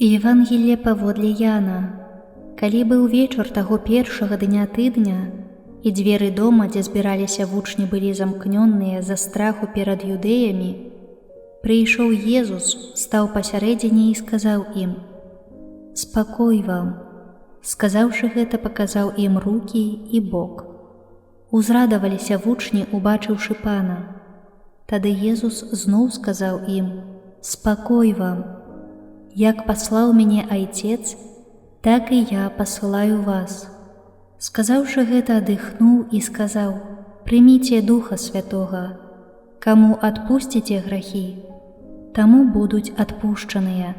Евангелие паводле Яна. Калі быў вечар таго першага дня тыдня, і дзверы дома, дзе збіраліся вучні, былі замкнёныя за страху перад юдэямі, прыйшоў Езус, стаў пасярэдзіне і сказаў ім: «Спакой вам!» Сказаўшы гэта, паказаў ім рукі і бок. Узрадаваліся вучні, убачыўшы Пана. Тады Езус зноў сказаў ім: «Спакой вам! Як паслаў мяне Айцец, так і я пасылаю вас». Сказаўшы гэта, адыхнуў і сказаў: «Прыміце Духа Святога. Каму адпусціце грахі, таму будуць адпушчаныя.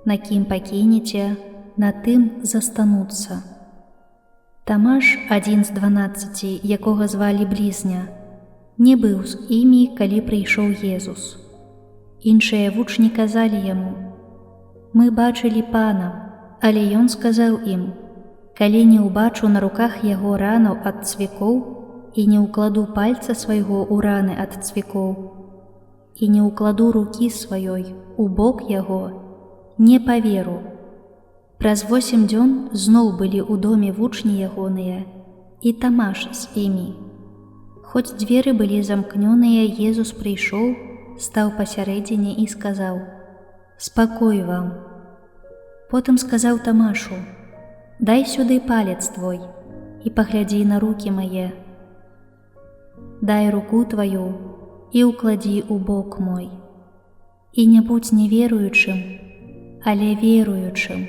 На кім пакінеце, на тым застануцца». Тамаш, адзін з 12, якога звалі Блізня, не быў з імі, калі прыйшоў Езус. Іншыя вучні казалі яму: «Мы бачылі Пана», але ён сказаў ім: «Калі не ўбачу на руках яго ранаў ад цвікоў і не ўкладу пальца свайго ў раны ад цвікоў і не ўкладу рукі сваёй у бок яго, не паверу». Праз 8 дзён зноў былі ў доме вучні ягоныя і Тамаш з імі. Хоць дзверы былі замкнёныя, Езус прыйшоў, стаў пасярэдзіне і сказаў: «Спакой вам!» Потым сказаў Тамашу: «Дай сюды палец твой і паглядзі на рукі мае. Дай руку тваю і ўкладзі ў бок мой. І не будзь неверуючым, але веруючым».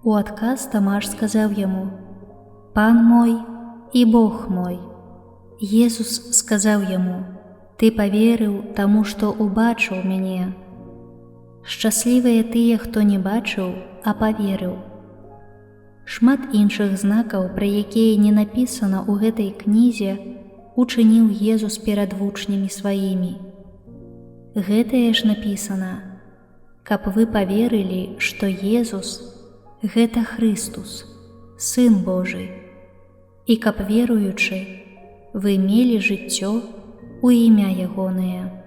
У адказ Тамаш сказаў яму: «Пан мой і Бог мой». Езус сказаў яму: «Ты паверыў, таму што убачыў мяне. Шчаслівыя тыя, хто не бачыў, а паверыў». Шмат іншых знакаў, пра якія не напісана ў гэтай кнізе, учыніў Езус перад вучнямі сваімі. Гэтае ж напісана, каб вы паверылі, што Езус – гэта Хрыстус, Сын Божы, і каб веруючы, вы мелі жыццё ў імя Ягонае.